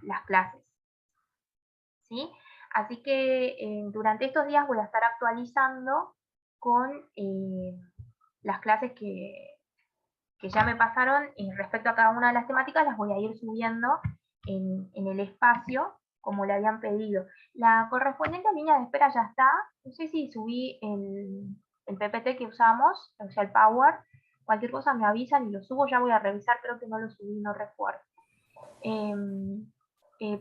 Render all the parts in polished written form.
las clases, ¿sí? Así que durante estos días voy a estar actualizando con las clases que ya me pasaron respecto a cada una de las temáticas, las voy a ir subiendo en el espacio como le habían pedido. La correspondiente línea de espera ya está. No sé si subí el PPT que usamos, o sea, el Power. Cualquier cosa me avisan y lo subo, ya voy a revisar, creo que no lo subí, no recuerdo.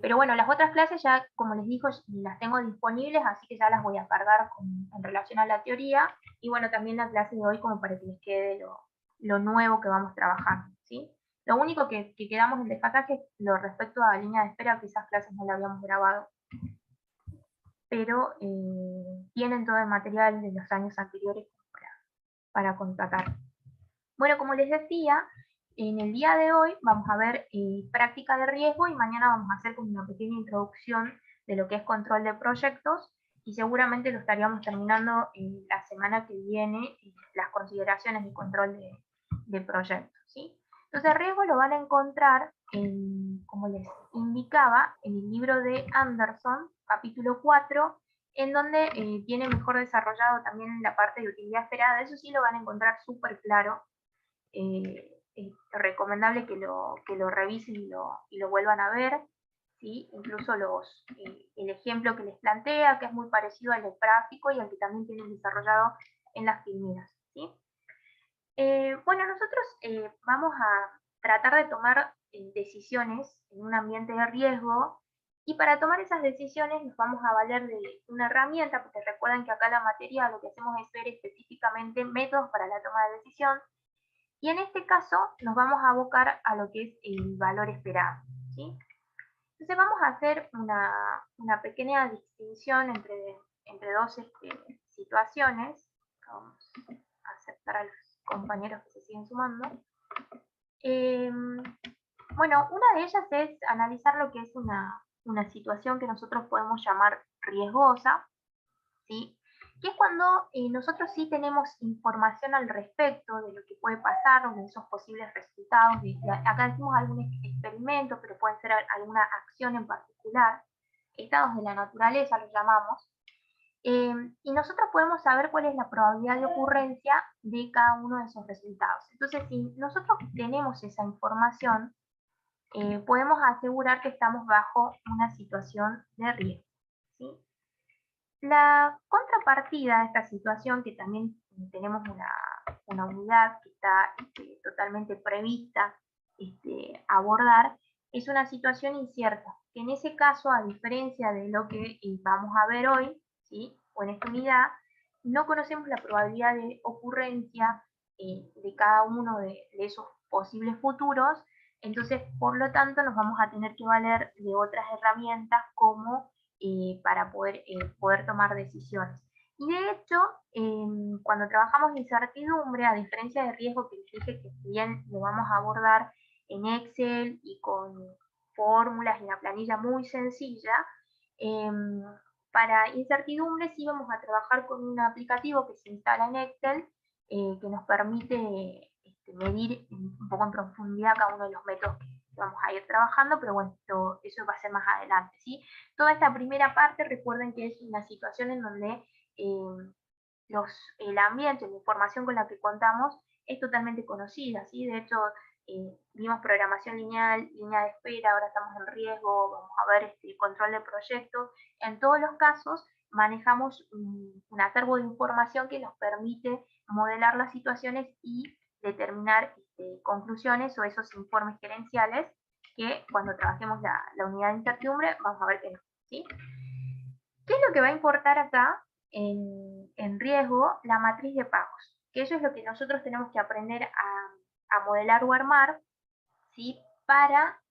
Pero bueno, las otras clases ya, como les digo, las tengo disponibles, así que ya las voy a cargar en relación a la teoría. Y bueno, también la clase de hoy como para que les quede lo nuevo que vamos trabajando, ¿sí? Lo único que quedamos en desfasaje es lo respecto a la línea de espera, que esas clases no la habíamos grabado. Pero tienen todo el material de los años anteriores para contratar. Bueno, como les decía, en el día de hoy vamos a ver práctica de riesgo y mañana vamos a hacer como una pequeña introducción de lo que es control de proyectos y seguramente lo estaríamos terminando la semana que viene, las consideraciones y control de proyectos, ¿sí? Entonces, riesgo lo van a encontrar, como les indicaba, en el libro de Anderson, capítulo 4, en donde tiene mejor desarrollado también la parte de utilidad esperada. Eso sí lo van a encontrar súper claro. Es recomendable que lo revisen y lo vuelvan a ver, ¿sí? Incluso el ejemplo que les plantea, que es muy parecido al del gráfico y al que también tienen desarrollado en las filminas, ¿sí? Bueno, nosotros vamos a tratar de tomar decisiones en un ambiente de riesgo y para tomar esas decisiones nos vamos a valer de una herramienta, porque recuerden que acá la materia lo que hacemos es ver específicamente métodos para la toma de decisión. Y en este caso nos vamos a abocar a lo que es el valor esperado, ¿sí? Entonces vamos a hacer una pequeña distinción entre dos situaciones. Vamos a aceptar a los compañeros que se siguen sumando. Bueno, una de ellas es analizar lo que es una situación que nosotros podemos llamar riesgosa, ¿sí? Que es cuando nosotros sí tenemos información al respecto de lo que puede pasar o de esos posibles resultados. Acá decimos algún experimento, pero puede ser alguna acción en particular. Estados de la naturaleza los llamamos. Y nosotros podemos saber cuál es la probabilidad de ocurrencia de cada uno de esos resultados. Entonces, si nosotros tenemos esa información, podemos asegurar que estamos bajo una situación de riesgo, ¿sí? La contrapartida de esta situación, que también tenemos una unidad que está totalmente prevista abordar, es una situación incierta, que en ese caso, a diferencia de lo que vamos a ver hoy, ¿sí? O en esta unidad, no conocemos la probabilidad de ocurrencia de cada uno de esos posibles futuros, entonces, por lo tanto, nos vamos a tener que valer de otras herramientas como para poder tomar decisiones. Y de hecho, cuando trabajamos incertidumbre, a diferencia de riesgo que dije que si bien lo vamos a abordar en Excel y con fórmulas y una planilla muy sencilla, para incertidumbre sí vamos a trabajar con un aplicativo que se instala en Excel que nos permite medir un poco en profundidad cada uno de los métodos que vamos a ir trabajando, pero bueno, eso va a ser más adelante, ¿sí? Toda esta primera parte, recuerden que es una situación en donde el ambiente, la información con la que contamos es totalmente conocida, ¿sí? De hecho, vimos programación lineal, línea de espera, ahora estamos en riesgo, vamos a ver control de proyectos. En todos los casos manejamos un acervo de información que nos permite modelar las situaciones y determinar conclusiones o esos informes gerenciales que cuando trabajemos la unidad de incertidumbre vamos a ver que no, ¿sí? ¿Qué es lo que va a importar acá en riesgo? La matriz de pagos, que eso es lo que nosotros tenemos que aprender a modelar o armar, ¿sí? Para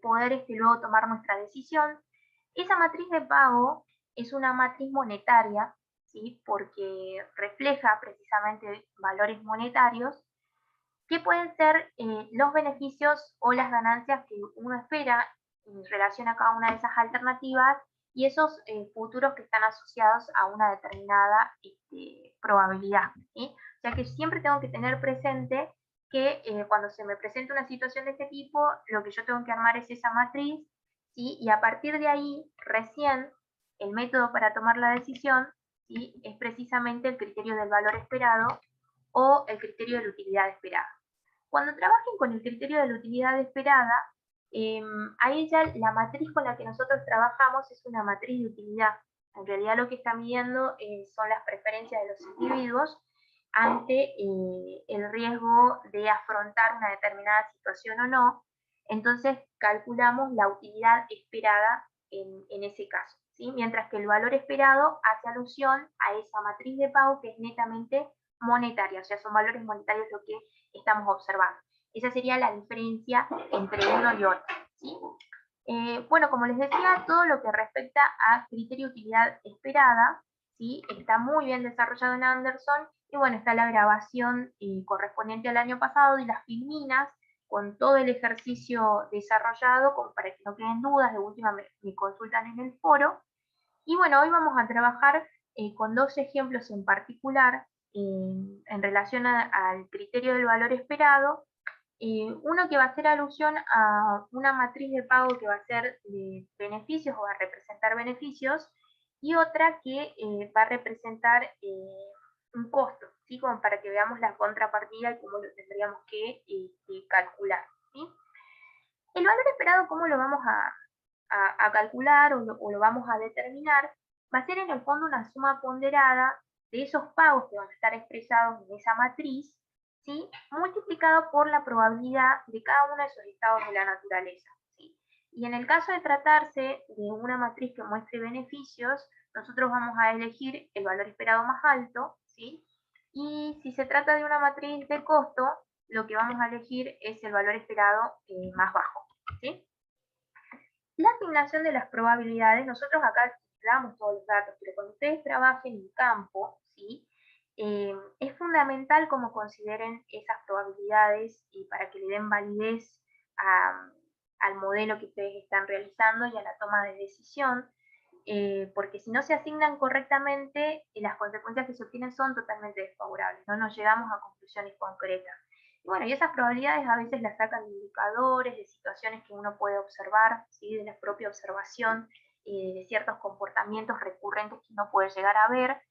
poder luego tomar nuestra decisión. Esa matriz de pago es una matriz monetaria, ¿sí? Porque refleja precisamente valores monetarios que pueden ser los beneficios o las ganancias que uno espera en relación a cada una de esas alternativas y esos futuros que están asociados a una determinada probabilidad, ¿sí? O sea que siempre tengo que tener presente que cuando se me presenta una situación de este tipo, lo que yo tengo que armar es esa matriz, ¿sí? Y a partir de ahí, recién, el método para tomar la decisión, ¿sí? Es precisamente el criterio del valor esperado o el criterio de la utilidad esperada. Cuando trabajen con el criterio de la utilidad esperada, ahí ya la matriz con la que nosotros trabajamos es una matriz de utilidad. En realidad lo que está midiendo son las preferencias de los individuos ante el riesgo de afrontar una determinada situación o no. Entonces calculamos la utilidad esperada en ese caso, ¿sí? Mientras que el valor esperado hace alusión a esa matriz de pago que es netamente monetaria, o sea, son valores monetarios lo que estamos observando. Esa sería la diferencia entre uno y otro, ¿sí? Bueno, como les decía, todo lo que respecta a criterio de utilidad esperada, ¿sí? Está muy bien desarrollado en Anderson, y bueno, está la grabación correspondiente al año pasado y las filminas con todo el ejercicio desarrollado, como para que no queden dudas, de última me consultan en el foro. Y bueno, hoy vamos a trabajar con dos ejemplos en particular en relación al criterio del valor esperado. Uno que va a hacer alusión a una matriz de pago que va a ser de beneficios o va a representar beneficios, y otra que va a representar un costo, ¿sí? Como para que veamos la contrapartida y cómo lo tendríamos que calcular, ¿sí? El valor esperado, ¿cómo lo vamos a calcular o lo vamos a determinar? Va a ser en el fondo una suma ponderada de esos pagos que van a estar expresados en esa matriz, ¿sí? Multiplicado por la probabilidad de cada uno de esos estados de la naturaleza, ¿sí? Y en el caso de tratarse de una matriz que muestre beneficios, nosotros vamos a elegir el valor esperado más alto, ¿sí? Y si se trata de una matriz de costo, lo que vamos a elegir es el valor esperado más bajo, ¿sí? La asignación de las probabilidades, nosotros acá damos todos los datos, pero cuando ustedes trabajen en campo, ¿sí? Es fundamental cómo consideren esas probabilidades y para que le den validez al modelo que ustedes están realizando y a la toma de decisión, porque si no se asignan correctamente, las consecuencias que se obtienen son totalmente desfavorables, no nos llegamos a conclusiones concretas. Y bueno, y esas probabilidades a veces las sacan de indicadores, de situaciones que uno puede observar, ¿sí? De la propia observación, de ciertos comportamientos recurrentes que uno puede llegar a ver.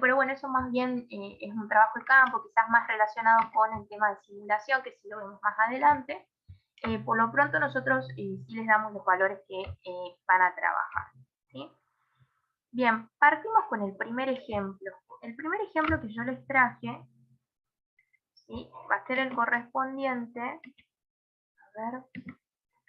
Pero bueno, eso más bien es un trabajo de campo, quizás más relacionado con el tema de simulación, que si lo vemos más adelante. Por lo pronto nosotros sí les damos los valores que van a trabajar, ¿sí? Bien, partimos con el primer ejemplo. El primer ejemplo que yo les traje, ¿sí? Va a ser el correspondiente. A ver,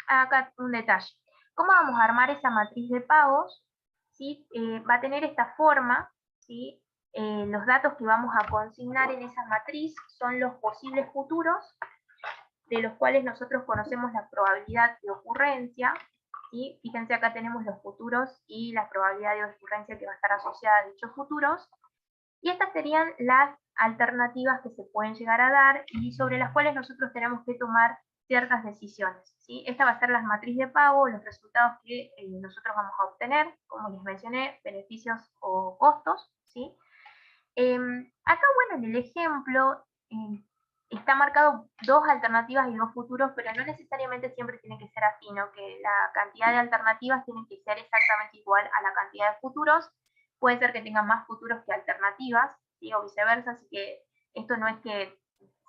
acá un detalle. ¿Cómo vamos a armar esa matriz de pagos? ¿Sí? Va a tener esta forma, ¿sí? Los datos que vamos a consignar en esa matriz son los posibles futuros, de los cuales nosotros conocemos la probabilidad de ocurrencia, ¿sí? Fíjense, acá tenemos los futuros y la probabilidad de ocurrencia que va a estar asociada a dichos futuros, y estas serían las alternativas que se pueden llegar a dar y sobre las cuales nosotros tenemos que tomar ciertas decisiones, ¿sí? Esta va a ser la matriz de pago, los resultados que nosotros vamos a obtener, como les mencioné, beneficios o costos, ¿sí? Acá, bueno, en el ejemplo está marcado dos alternativas y dos futuros, pero no necesariamente siempre tiene que ser así, ¿no? Que la cantidad de alternativas tiene que ser exactamente igual a la cantidad de futuros. Puede ser que tengan más futuros que alternativas, ¿sí? O viceversa, así que esto no es que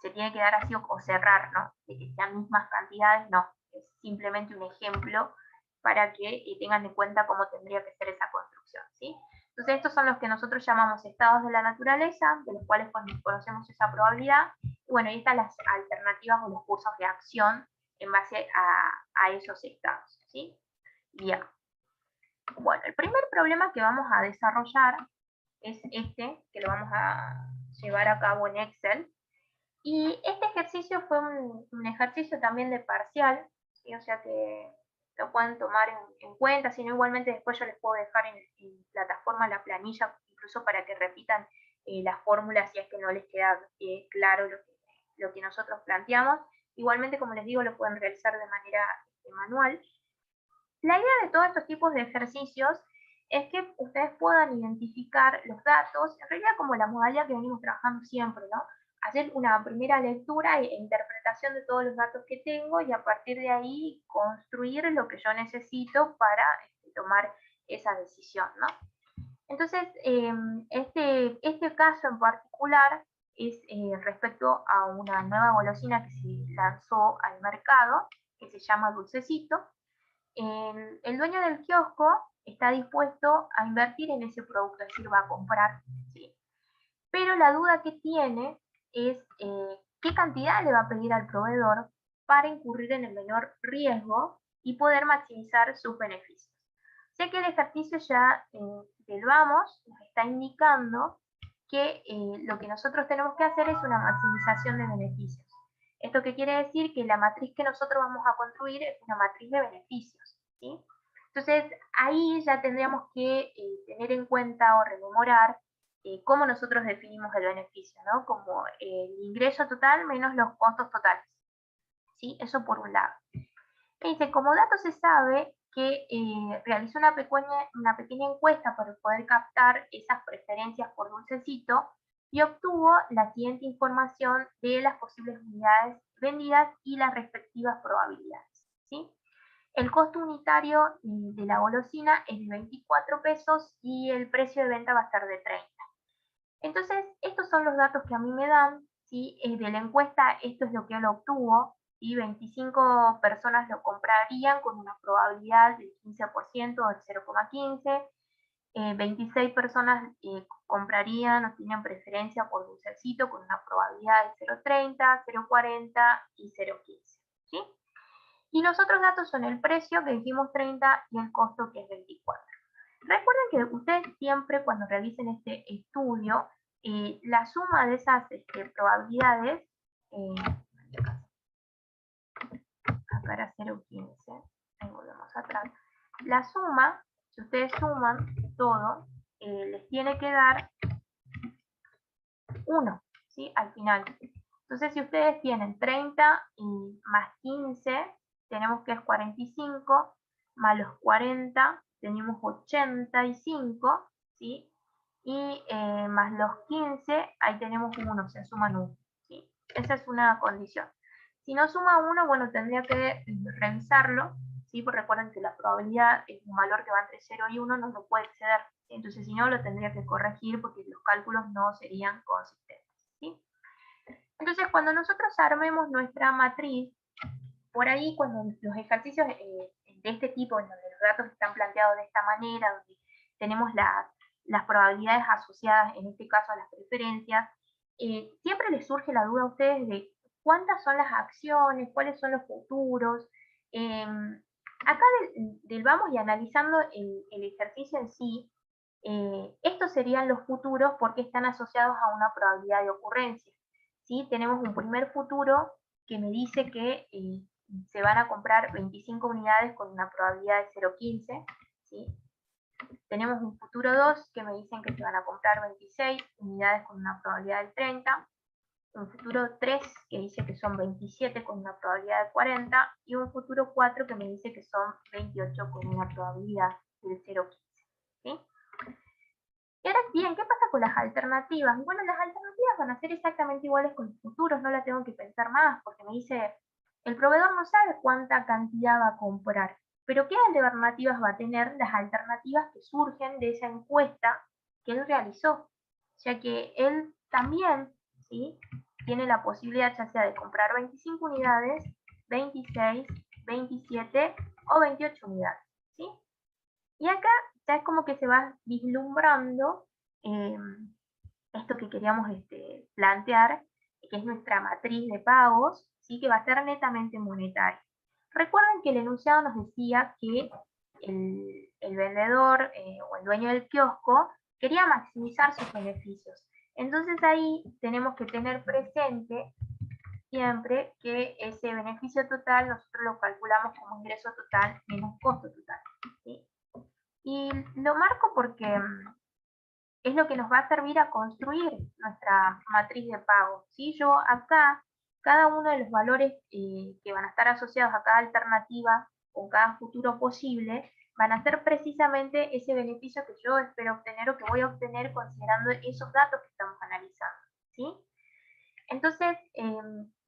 se tiene que dar así o cerrar, ¿no? De que sean mismas cantidades, no. Es simplemente un ejemplo para que tengan en cuenta cómo tendría que ser esa construcción, ¿sí? Entonces estos son los que nosotros llamamos estados de la naturaleza, de los cuales conocemos esa probabilidad, y bueno, y están las alternativas o los cursos de acción en base a esos estados, ¿sí? Bien. Bueno, el primer problema que vamos a desarrollar es este, que lo vamos a llevar a cabo en Excel, y este ejercicio fue un ejercicio también de parcial, ¿sí? O sea que lo pueden tomar en cuenta, sino igualmente después yo les puedo dejar en plataforma la planilla, incluso para que repitan las fórmulas si es que no les queda claro lo que nosotros planteamos. Igualmente, como les digo, lo pueden realizar de manera manual. La idea de todos estos tipos de ejercicios es que ustedes puedan identificar los datos, en realidad como la modalidad que venimos trabajando siempre, ¿no? hacer una primera lectura e interpretación de todos los datos que tengo y a partir de ahí construir lo que yo necesito para tomar esa decisión, ¿no? Entonces, este caso en particular es respecto a una nueva golosina que se lanzó al mercado, que se llama Dulcecito. El dueño del kiosco está dispuesto a invertir en ese producto, es decir, va a comprar, ¿sí? Pero la duda que tiene es qué cantidad le va a pedir al proveedor para incurrir en el menor riesgo y poder maximizar sus beneficios. Sé que el ejercicio ya del vamos nos está indicando que lo que nosotros tenemos que hacer es una maximización de beneficios. ¿Esto qué quiere decir? Que la matriz que nosotros vamos a construir es una matriz de beneficios, ¿sí? Entonces, ahí ya tendríamos que tener en cuenta o rememorar cómo nosotros definimos el beneficio, ¿no? Como el ingreso total menos los costos totales, ¿sí? Eso por un lado. Me dice, como dato se sabe que realizó una pequeña encuesta para poder captar esas preferencias por dulcecito y obtuvo la siguiente información de las posibles unidades vendidas y las respectivas probabilidades, ¿sí? El costo unitario de la golosina es de 24 pesos y el precio de venta va a estar de 30. Entonces, estos son los datos que a mí me dan, ¿sí? De la encuesta, esto es lo que él obtuvo, y 25 personas lo comprarían con una probabilidad del 15% o del 0,15, 26 personas comprarían o tienen preferencia por dulcecito con una probabilidad de 0,30, 0,40 y 0,15, ¿sí? Y los otros datos son el precio, que dijimos 30, y el costo, que es 24. Recuerden que ustedes siempre cuando realicen este estudio, la suma de esas probabilidades, acá era 0,15, ahí volvemos atrás, la suma, si ustedes suman todo, les tiene que dar 1, ¿sí? Al final. Entonces, si ustedes tienen 30 y más 15, tenemos que es 45, más los 40, tenemos 85, ¿sí? Y más los 15, ahí tenemos 1, se suman 1, ¿sí? Esa es una condición. Si no suma 1, bueno, tendría que revisarlo, ¿sí? Porque recuerden que la probabilidad es un valor que va entre 0 y 1, no lo puede exceder. Entonces, si no, lo tendría que corregir porque los cálculos no serían consistentes, ¿sí? Entonces, cuando nosotros armemos nuestra matriz, por ahí cuando los ejercicios de este tipo, en donde los datos están planteados de esta manera, donde tenemos las probabilidades asociadas, en este caso a las preferencias, siempre les surge la duda a ustedes de cuántas son las acciones, cuáles son los futuros. Acá del vamos y analizando el ejercicio en sí, estos serían los futuros porque están asociados a una probabilidad de ocurrencia, ¿sí? Tenemos un primer futuro que me dice que se van a comprar 25 unidades con una probabilidad de 0,15, ¿sí? Tenemos un futuro 2 que me dicen que se van a comprar 26 unidades con una probabilidad de 30, un futuro 3 que dice que son 27 con una probabilidad de 40 y un futuro 4 que me dice que son 28 con una probabilidad del 0,15, ¿sí? Y ahora bien, ¿qué pasa con las alternativas? Bueno, las alternativas van a ser exactamente iguales con los futuros, no la tengo que pensar más, porque me dice, el proveedor no sabe cuánta cantidad va a comprar, pero ¿qué alternativas va a tener las alternativas que surgen de esa encuesta que él realizó? Ya que él también, ¿sí?, tiene la posibilidad ya sea de comprar 25 unidades, 26, 27 o 28 unidades, ¿sí? Y acá ya es como que se va vislumbrando eh, esto que queríamos plantear, que es nuestra matriz de pagos, ¿sí? Que va a ser netamente monetaria. Recuerden que el enunciado nos decía que el vendedor o el dueño del kiosco quería maximizar sus beneficios. Entonces ahí tenemos que tener presente siempre que ese beneficio total nosotros lo calculamos como ingreso total menos costo total, ¿sí? Y lo marco porque es lo que nos va a servir a construir nuestra matriz de pago, ¿sí? Yo acá, cada uno de los valores que van a estar asociados a cada alternativa con cada futuro posible, van a ser precisamente ese beneficio que yo espero obtener o que voy a obtener considerando esos datos que estamos analizando, ¿sí? Entonces,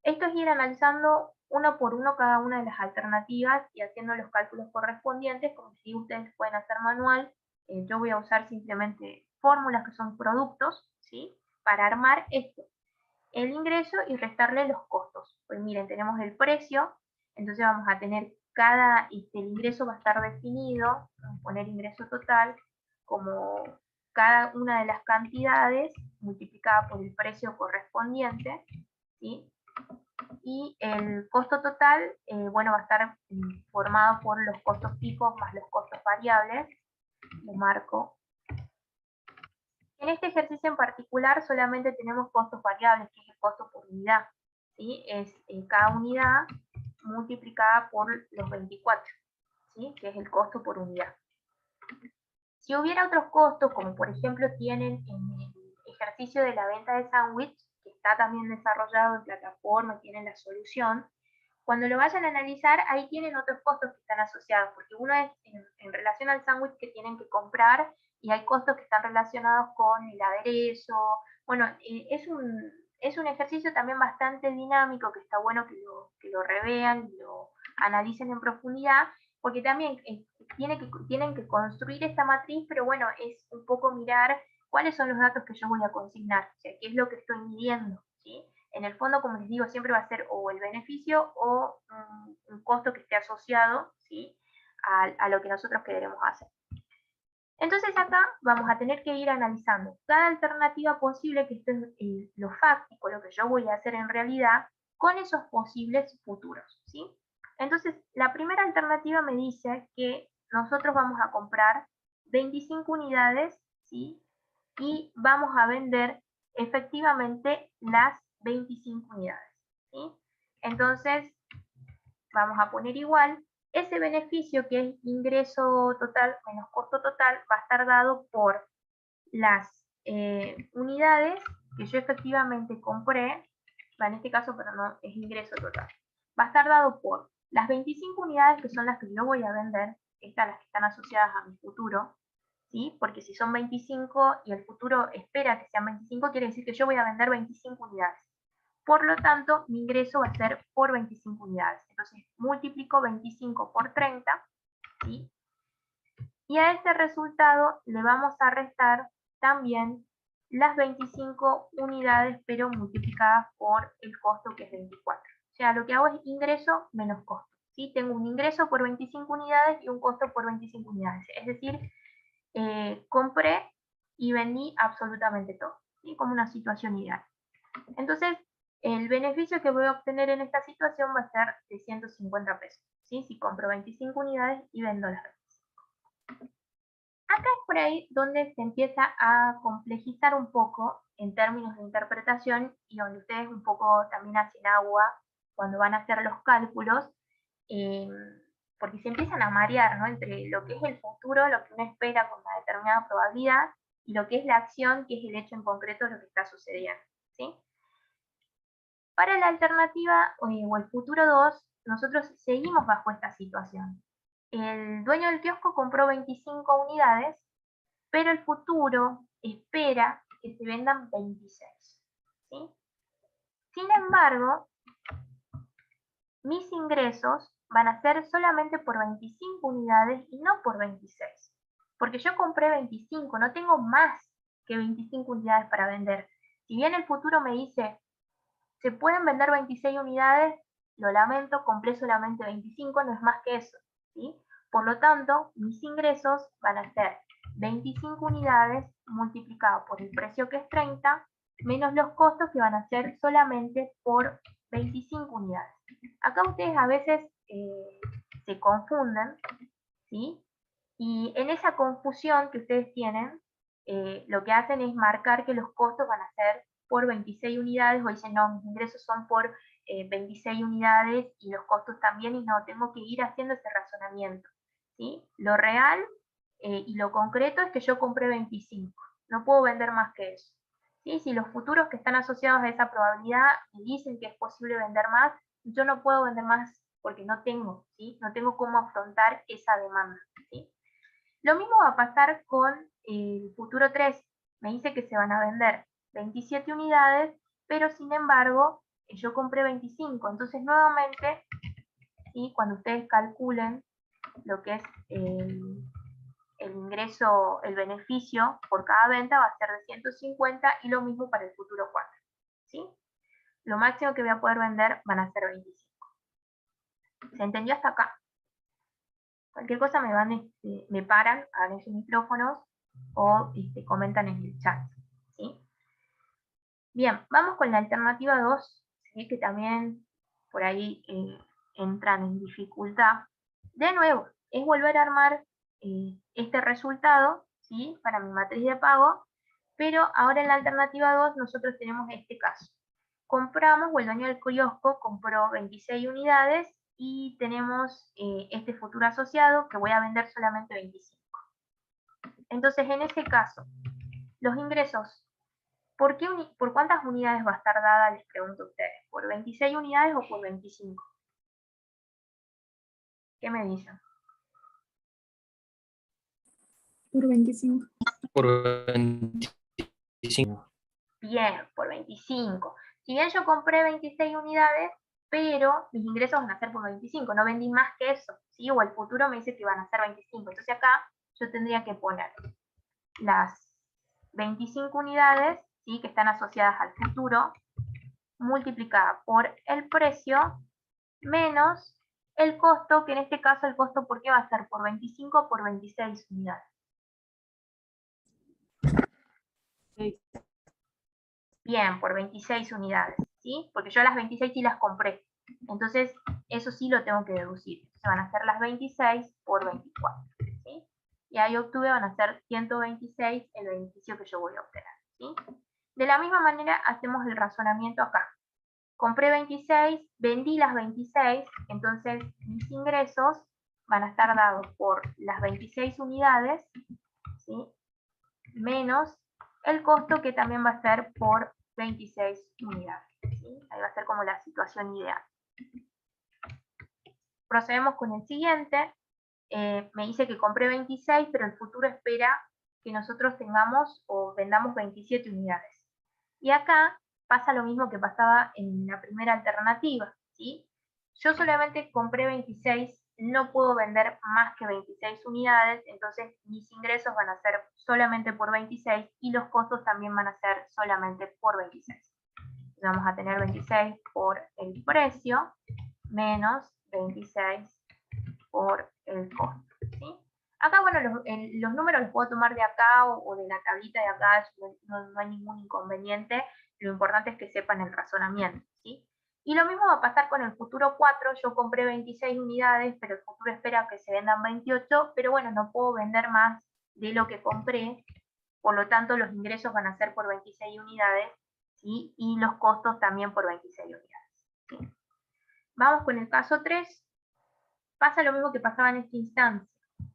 esto es ir analizando uno por uno cada una de las alternativas y haciendo los cálculos correspondientes, como si ustedes pueden hacer manual. Yo voy a usar simplemente fórmulas que son productos, ¿sí? Para armar esto, el ingreso y restarle los costos. Pues miren, tenemos el precio, entonces vamos a tener el ingreso va a estar definido, vamos a poner ingreso total como cada una de las cantidades multiplicada por el precio correspondiente, ¿sí? Y el costo total, bueno, va a estar formado por los costos fijos más los costos variables. Lo marco. En este ejercicio en particular solamente tenemos costos variables, que es el costo por unidad, ¿sí? Es cada unidad multiplicada por los 24, ¿sí? Que es el costo por unidad. Si hubiera otros costos, como por ejemplo tienen en el ejercicio de la venta de sándwich, que está también desarrollado en plataforma, tienen la solución, cuando lo vayan a analizar, ahí tienen otros costos que están asociados, porque uno es en relación al sándwich que tienen que comprar y hay costos que están relacionados con el aderezo. Bueno, es un ejercicio también bastante dinámico que está bueno que lo revean y lo analicen en profundidad, porque también tienen que construir esta matriz, pero bueno, es un poco mirar cuáles son los datos que yo voy a consignar, o sea, qué es lo que estoy midiendo, ¿sí? En el fondo, como les digo, siempre va a ser o el beneficio o un costo que esté asociado, ¿sí? A lo que nosotros queremos hacer. Entonces acá vamos a tener que ir analizando cada alternativa posible, que esto es lo fáctico, lo que yo voy a hacer en realidad, con esos posibles futuros, ¿sí? Entonces, la primera alternativa me dice que nosotros vamos a comprar 25 unidades, ¿sí? Y vamos a vender efectivamente las 25 unidades, ¿sí? Entonces, vamos a poner igual, ese beneficio que es ingreso total menos costo total va a estar dado por las unidades que yo efectivamente compré, en este caso, pero no es ingreso total, va a estar dado por las 25 unidades que son las que yo voy a vender, estas las que están asociadas a mi futuro, ¿sí? Porque si son 25 y el futuro espera que sean 25, quiere decir que yo voy a vender 25 unidades. Por lo tanto, mi ingreso va a ser por 25 unidades. Entonces, multiplico 25 por 30, ¿sí? Y a este resultado le vamos a restar también las 25 unidades, pero multiplicadas por el costo, que es 24. O sea, lo que hago es ingreso menos costo, ¿sí? Tengo un ingreso por 25 unidades y un costo por 25 unidades. Es decir, compré y vendí absolutamente todo, ¿sí? Como una situación ideal. Entonces, el beneficio que voy a obtener en esta situación va a ser de 150 pesos, ¿sí? Si compro 25 unidades y vendo las 25. Acá es por ahí donde se empieza a complejizar un poco en términos de interpretación y donde ustedes un poco también hacen agua cuando van a hacer los cálculos, eh, porque se empiezan a marear, ¿no? Entre lo que es el futuro, lo que uno espera con una determinada probabilidad, y lo que es la acción, que es el hecho en concreto de lo que está sucediendo, ¿sí? Para la alternativa o el futuro 2, nosotros seguimos bajo esta situación. El dueño del kiosco compró 25 unidades, pero el futuro espera que se vendan 26, ¿sí? Sin embargo, mis ingresos van a ser solamente por 25 unidades y no por 26. Porque yo compré 25, no tengo más que 25 unidades para vender. Si bien el futuro me dice, se pueden vender 26 unidades, lo lamento, compré solamente 25, no es más que eso, ¿sí? Por lo tanto, mis ingresos van a ser 25 unidades multiplicado por el precio, que es 30, menos los costos, que van a ser solamente por 25 unidades. Acá ustedes a veces se confunden, ¿sí? Y en esa confusión que ustedes tienen, lo que hacen es marcar que los costos van a ser por 26 unidades, o dicen, no, mis ingresos son por 26 unidades y los costos también, y no, tengo que ir haciendo ese razonamiento, ¿sí? Lo real y lo concreto es que yo compré 25, no puedo vender más que eso, ¿sí? Si los futuros que están asociados a esa probabilidad me dicen que es posible vender más, yo no puedo vender más porque no tengo, ¿sí? No tengo cómo afrontar esa demanda, ¿sí? Lo mismo va a pasar con el futuro 3. Me dice que se van a vender 27 unidades, pero sin embargo, yo compré 25. Entonces, nuevamente, ¿sí? Cuando ustedes calculen lo que es el ingreso, el beneficio por cada venta va a ser de 150 y lo mismo para el futuro 4. ¿Sí? Lo máximo que voy a poder vender van a ser 25. ¿Se entendió hasta acá? Cualquier cosa me paran, abren sus micrófonos o comentan en el chat. ¿Sí? Bien, vamos con la alternativa 2, ¿sí? Que también por ahí entran en dificultad. De nuevo, es volver a armar este resultado, ¿sí? Para mi matriz de pago, pero ahora en la alternativa 2 nosotros tenemos este caso. Compramos, o el dueño del kiosco compró 26 unidades y tenemos este futuro asociado que voy a vender solamente 25. Entonces, en ese caso, los ingresos, ¿por cuántas unidades va a estar dada? Les pregunto a ustedes. ¿Por 26 unidades o por 25? ¿Qué me dicen? Por 25. Por 25. Bien, por 25. Si bien yo compré 26 unidades, pero mis ingresos van a ser por 25, no vendí más que eso, ¿sí? O el futuro me dice que van a ser 25. Entonces acá yo tendría que poner las 25 unidades, ¿sí? Que están asociadas al futuro, multiplicada por el precio, menos el costo, que en este caso el costo, ¿por qué va a ser? Por 25 o por 26 unidades. Bien, por 26 unidades, ¿sí? Porque yo las 26 sí las compré. Entonces, eso sí lo tengo que deducir. Se van a hacer las 26 por 24, ¿sí? Y ahí obtuve, van a ser 126 el beneficio que yo voy a obtener, ¿sí? De la misma manera hacemos el razonamiento acá. Compré 26, vendí las 26, entonces mis ingresos van a estar dados por las 26 unidades, ¿sí? Menos el costo, que también va a ser por 26 unidades, ¿sí? Ahí va a ser como la situación ideal. Procedemos con el siguiente. Me dice que compré 26, pero el futuro espera que nosotros tengamos o vendamos 27 unidades. Y acá pasa lo mismo que pasaba en la primera alternativa, ¿sí? Yo solamente compré 26, no puedo vender más que 26 unidades, entonces mis ingresos van a ser solamente por 26 y los costos también van a ser solamente por 26. Entonces vamos a tener 26 por el precio menos 26 por el costo, ¿sí? Acá, bueno, los números los puedo tomar de acá o de la tablita de acá, no hay ningún inconveniente, lo importante es que sepan el razonamiento, ¿sí? Y lo mismo va a pasar con el futuro 4, yo compré 26 unidades, pero el futuro espera que se vendan 28, pero bueno, no puedo vender más de lo que compré, por lo tanto los ingresos van a ser por 26 unidades, ¿sí? Y los costos también por 26 unidades, ¿sí? Vamos con el caso 3. Pasa lo mismo que pasaba en esta instancia.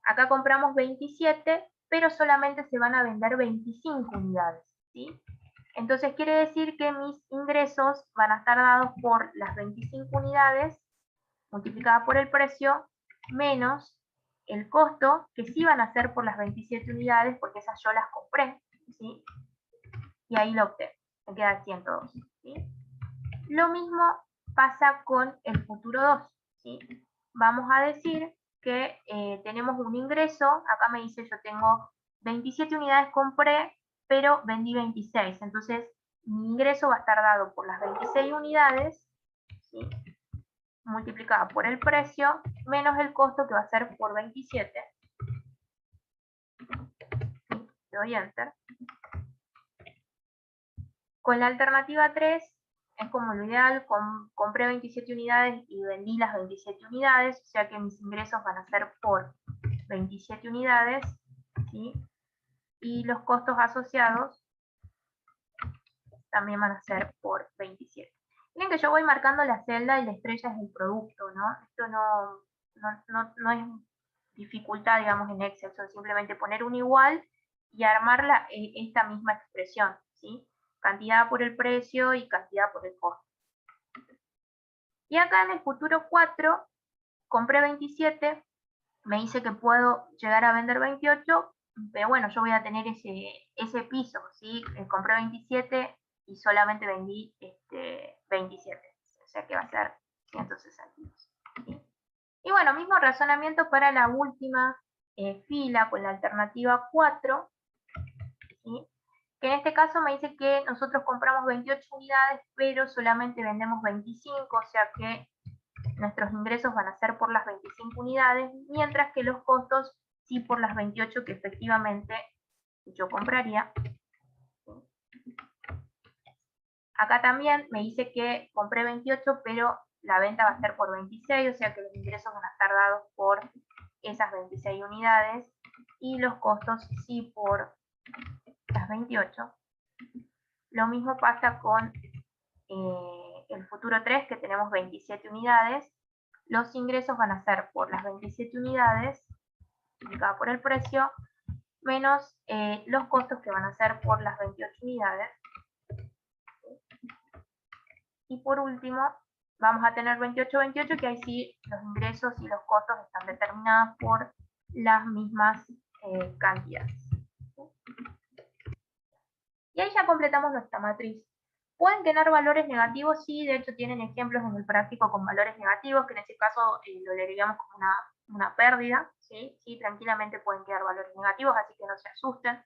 Acá compramos 27, pero solamente se van a vender 25 unidades, ¿sí? Entonces quiere decir que mis ingresos van a estar dados por las 25 unidades multiplicada por el precio menos el costo, que sí van a ser por las 27 unidades, porque esas yo las compré, ¿sí? Y ahí lo obtengo, me queda 102, ¿sí? Lo mismo pasa con el futuro 2, ¿sí? Vamos a decir que tenemos un ingreso, acá me dice yo tengo 27 unidades compré, pero vendí 26, entonces mi ingreso va a estar dado por las 26 unidades, ¿sí? Multiplicada por el precio, menos el costo, que va a ser por 27. ¿Sí? Le doy Enter. Con la alternativa 3, es como lo ideal, compré 27 unidades y vendí las 27 unidades, o sea que mis ingresos van a ser por 27 unidades, ¿sí? Y los costos asociados también van a ser por 27. Miren que yo voy marcando la celda y la estrella es el producto, ¿no? Esto no es dificultad, digamos, en Excel, son simplemente poner un igual y armar esta misma expresión, ¿sí? Cantidad por el precio y cantidad por el costo. Y acá en el futuro 4, compré 27, me dice que puedo llegar a vender 28, pero bueno, yo voy a tener ese piso, ¿sí? Compré 27 y solamente vendí 27, o sea que va a ser 162. ¿Sí? Y bueno, mismo razonamiento para la última fila con la alternativa 4, ¿sí? Que en este caso me dice que nosotros compramos 28 unidades, pero solamente vendemos 25, o sea que nuestros ingresos van a ser por las 25 unidades, mientras que los costos sí por las 28 que efectivamente yo compraría. Acá también me dice que compré 28, pero la venta va a ser por 26, o sea que los ingresos van a estar dados por esas 26 unidades y los costos sí por las 28. Lo mismo pasa con el futuro 3, que tenemos 27 unidades. Los ingresos van a ser por las 27 unidades, multiplicado por el precio, menos los costos que van a ser por las 28 unidades. Y por último, vamos a tener 28, que ahí sí los ingresos y los costos están determinados por las mismas cantidades. Y ahí ya completamos nuestra matriz. ¿Pueden tener valores negativos? Sí, de hecho tienen ejemplos en el práctico con valores negativos, que en ese caso lo derivaríamos como una pérdida. ¿Sí? Sí, tranquilamente pueden quedar valores negativos, así que no se asusten.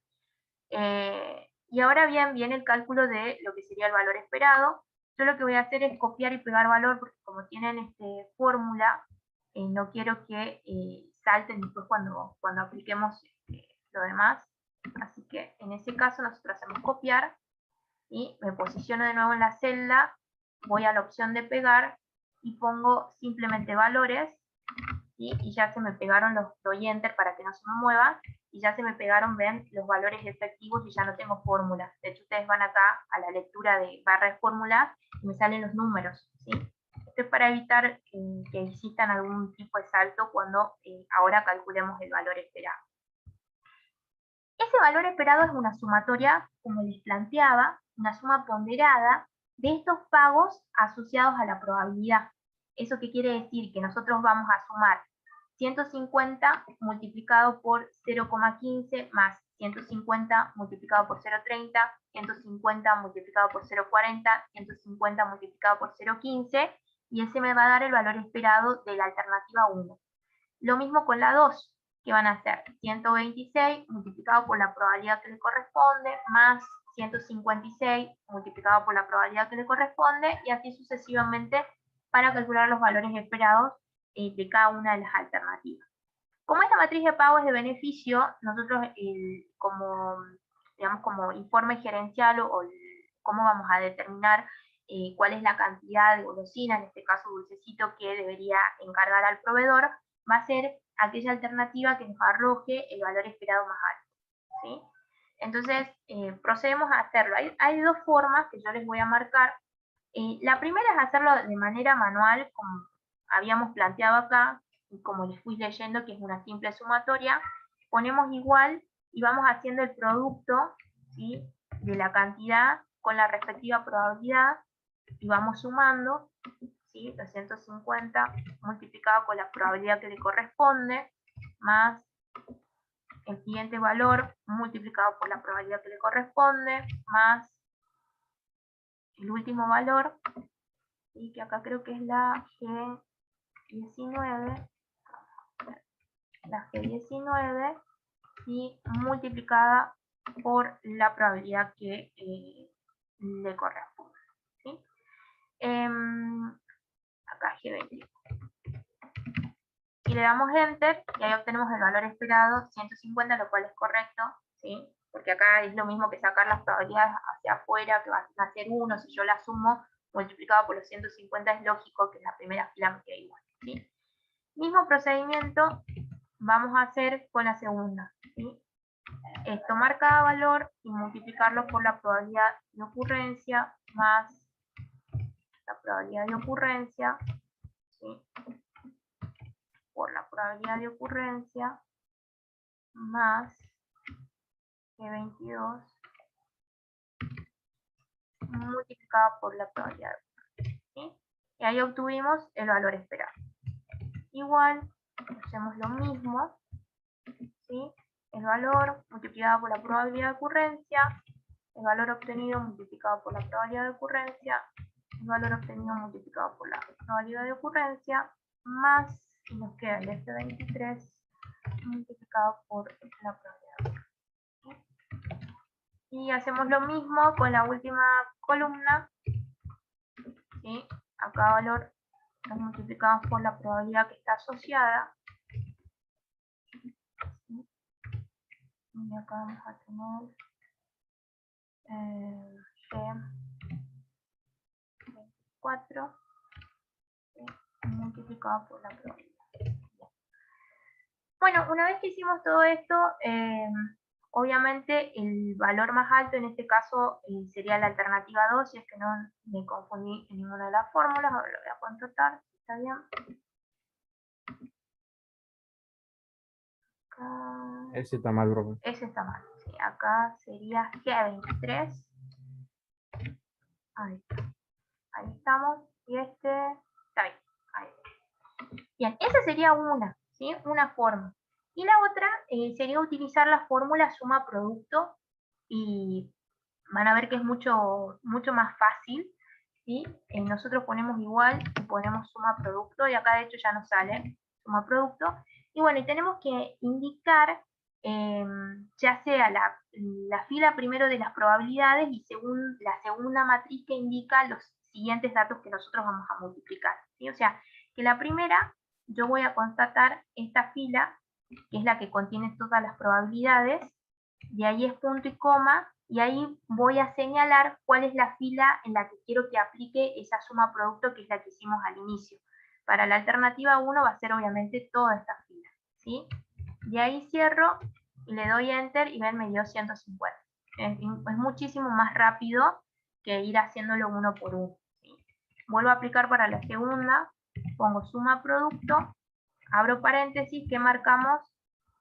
Y ahora bien, viene el cálculo de lo que sería el valor esperado. Yo lo que voy a hacer es copiar y pegar valor, porque como tienen fórmula, no quiero que salten después cuando apliquemos lo demás. Así que en ese caso nosotros hacemos copiar y me posiciono de nuevo en la celda, voy a la opción de pegar y pongo simplemente valores, ¿sí? Y ya se me pegaron doy enter para que no se me mueva, y ya se me pegaron, ven, los valores efectivos y ya no tengo fórmula. De hecho, ustedes van acá a la lectura de barra de fórmula y me salen los números, ¿sí? Esto es para evitar que existan algún tipo de salto cuando ahora calculemos el valor esperado. Ese valor esperado es una sumatoria, como les planteaba, una suma ponderada de estos pagos asociados a la probabilidad. ¿Eso qué quiere decir? Que nosotros vamos a sumar 150 multiplicado por 0,15 más 150 multiplicado por 0,30, 150 multiplicado por 0,40, 150 multiplicado por 0,15, y ese me va a dar el valor esperado de la alternativa 1. Lo mismo con la 2, que van a ser 126 multiplicado por la probabilidad que le corresponde, más 156 multiplicado por la probabilidad que le corresponde, y así sucesivamente para calcular los valores esperados de cada una de las alternativas. Como esta matriz de pago es de beneficio, nosotros como informe gerencial o cómo vamos a determinar cuál es la cantidad de golosina, en este caso dulcecito, que debería encargar al proveedor, va a ser aquella alternativa que nos arroje el valor esperado más alto. ¿Sí? Entonces, procedemos a hacerlo. Hay dos formas que yo les voy a marcar. La primera es hacerlo de manera manual, como habíamos planteado acá, y como les fui leyendo, que es una simple sumatoria. Ponemos igual y vamos haciendo el producto, ¿sí?, de la cantidad con la respectiva probabilidad, y vamos sumando, ¿sí?, 250 multiplicado con la probabilidad que le corresponde, más el siguiente valor multiplicado por la probabilidad que le corresponde, más el último valor, y que acá creo que es la G19, y multiplicada por la probabilidad que le corresponde. ¿Sí? Acá G20. Y le damos Enter, y ahí obtenemos el valor esperado, 150, lo cual es correcto, ¿sí? Porque acá es lo mismo que sacar las probabilidades hacia afuera, que van a ser 1, si yo la sumo, multiplicado por los 150, es lógico que la primera fila me quede igual, ¿sí? Mismo procedimiento vamos a hacer con la segunda, ¿sí? Es tomar cada valor y multiplicarlo por la probabilidad de ocurrencia más la probabilidad de ocurrencia, ¿sí?, por la probabilidad de ocurrencia más G22 multiplicado por la probabilidad de ocurrencia, ¿sí? Y ahí obtuvimos el valor esperado. Igual, hacemos lo mismo, ¿sí? El valor multiplicado por la probabilidad de ocurrencia el valor obtenido multiplicado por la probabilidad de ocurrencia, el valor obtenido multiplicado por la probabilidad de ocurrencia, más, y nos queda el F23 multiplicado por la probabilidad. Y hacemos lo mismo con la última columna, ¿sí? A cada valor lo multiplicamos por la probabilidad que está asociada. ¿Sí? Y acá vamos a tener G4 multiplicado por la probabilidad. Bueno, una vez que hicimos todo esto, obviamente el valor más alto en este caso sería la alternativa 2, si es que no me confundí en ninguna de las fórmulas. Ahora lo voy a contratar, ¿está bien? Acá... Ese está mal, profe. Ese está mal, sí. Acá sería G23. Ahí está. Ahí estamos. Y este está bien. Ahí. Bien, esa sería una, ¿sí? Una forma. Y la otra sería utilizar la fórmula suma-producto, y van a ver que es mucho más fácil, ¿sí? Nosotros ponemos igual y ponemos suma-producto, y acá de hecho ya nos sale suma-producto. Y bueno, y tenemos que indicar ya sea la fila primero de las probabilidades y según la segunda matriz que indica los siguientes datos que nosotros vamos a multiplicar, ¿sí? O sea, que la primera yo voy a constatar esta fila, que es la que contiene todas las probabilidades, de ahí es punto y coma, y ahí voy a señalar cuál es la fila en la que quiero que aplique esa suma producto, que es la que hicimos al inicio. Para la alternativa 1 va a ser obviamente toda esta fila, ¿sí? De ahí cierro y le doy enter y ven, me dio 150. Es muchísimo más rápido que ir haciéndolo uno por uno, ¿sí? Vuelvo a aplicar para la segunda, pongo suma producto, abro paréntesis, que marcamos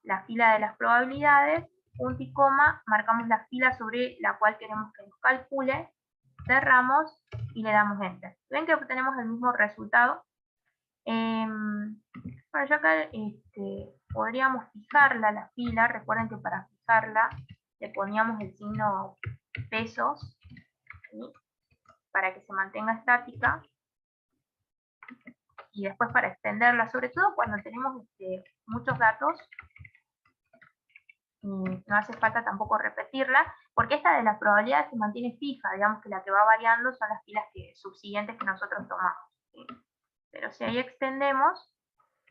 la fila de las probabilidades, punto y coma, marcamos la fila sobre la cual queremos que nos calcule, cerramos y le damos enter. Ven que obtenemos el mismo resultado. Bueno, yo acá podríamos fijarla, la fila. Recuerden que para fijarla le poníamos el signo pesos, ¿sí? Para que se mantenga estática. Y después para extenderla, sobre todo cuando tenemos muchos datos, no hace falta tampoco repetirla, porque esta de las probabilidades se mantiene fija, digamos que la que va variando son las filas subsiguientes que nosotros tomamos, ¿sí? Pero si ahí extendemos,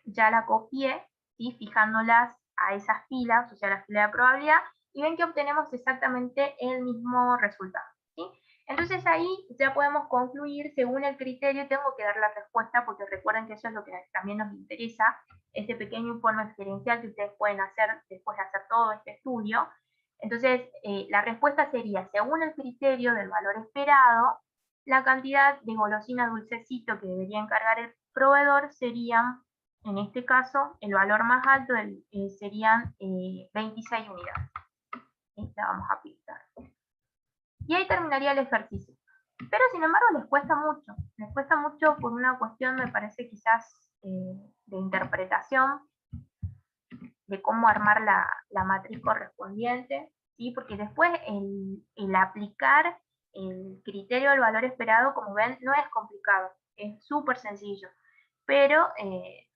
ya la copié, ¿sí? Fijándolas a esas filas, o sea, la fila de probabilidad, y ven que obtenemos exactamente el mismo resultado, ¿sí? Entonces ahí ya podemos concluir según el criterio. Tengo que dar la respuesta porque recuerden que eso es lo que también nos interesa, este pequeño informe experiencial que ustedes pueden hacer después de hacer todo este estudio. Entonces la respuesta sería, según el criterio del valor esperado, la cantidad de golosina dulcecito que debería encargar el proveedor serían, en este caso, el valor más alto serían 26 unidades. La vamos a pintar. Y ahí terminaría el ejercicio. Pero sin embargo les cuesta mucho por una cuestión, me parece quizás, de interpretación, de cómo armar la matriz correspondiente, ¿sí? Porque después el aplicar el criterio del valor esperado, como ven, no es complicado, es súper sencillo, pero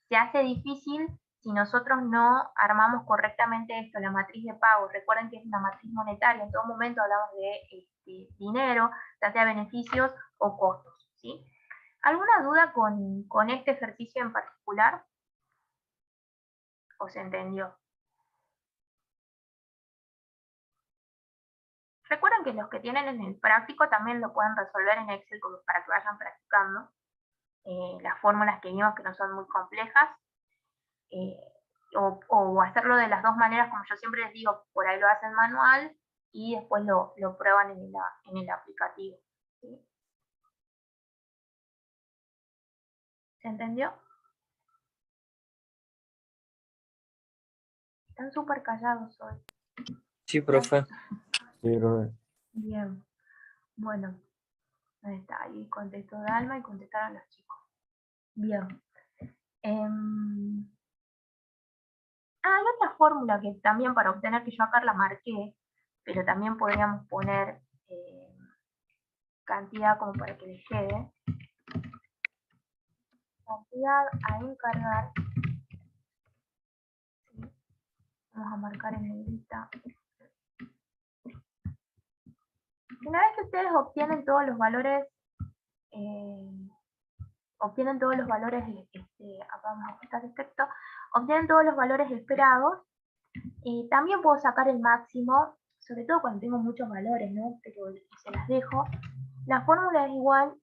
se hace difícil si nosotros no armamos correctamente esto, la matriz de pago. Recuerden que es una matriz monetaria, en todo momento hablamos de dinero, ya sea beneficios o costos, ¿sí? ¿Alguna duda con este ejercicio en particular? ¿O se entendió? Recuerden que los que tienen en el práctico también lo pueden resolver en Excel para que vayan practicando las fórmulas que vimos, que no son muy complejas, o hacerlo de las dos maneras, como yo siempre les digo, por ahí lo hacen manual y después lo prueban en el aplicativo, ¿sí? ¿Se entendió? Están súper callados hoy. Sí, profe. Sí, profe. Bien, bueno, ahí está, ahí contestó Dalma y contestaron los chicos. Bien. Hay otra fórmula que también para obtener, que yo acá la marqué, pero también podríamos poner cantidad como para que les quede. Cantidad a encargar. ¿Sí? Vamos a marcar en negrita. Una vez que ustedes obtienen todos los valores, acá vamos a ajustar el texto, obtienen todos los valores esperados, también puedo sacar el máximo, sobre todo cuando tengo muchos valores, ¿no? Pero se las dejo. La fórmula es igual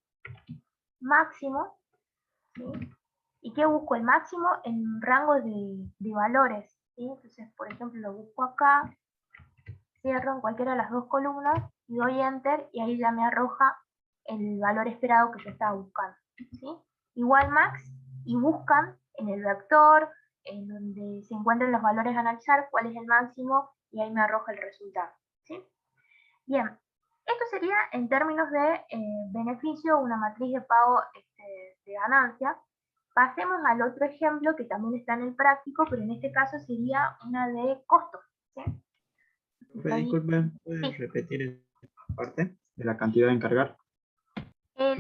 máximo, ¿sí? ¿Y qué busco? El máximo en rangos de valores, ¿sí? Entonces, por ejemplo, lo busco acá, cierro en cualquiera de las dos columnas y doy enter y ahí ya me arroja el valor esperado que yo estaba buscando, ¿sí? Igual max y buscan en el vector, en donde se encuentran los valores a analizar, cuál es el máximo y ahí me arroja el resultado, ¿sí? Bien, esto sería en términos de beneficio, una matriz de pago de ganancia. Pasemos al otro ejemplo que también está en el práctico, pero en este caso sería una de costo, ¿sí? Disculpen, ¿puedes repetir esa parte de la cantidad de encargar?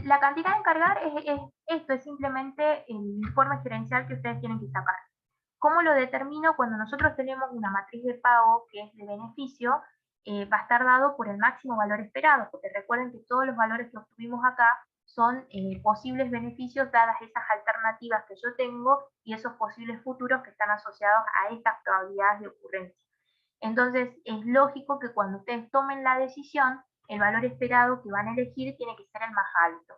La cantidad de encargar es simplemente el informe gerencial que ustedes tienen que sacar. ¿Cómo lo determino? Cuando nosotros tenemos una matriz de pago que es de beneficio, va a estar dado por el máximo valor esperado, porque recuerden que todos los valores que obtuvimos acá son posibles beneficios dadas esas alternativas que yo tengo y esos posibles futuros que están asociados a estas probabilidades de ocurrencia. Entonces, es lógico que cuando ustedes tomen la decisión, el valor esperado que van a elegir tiene que ser el más alto.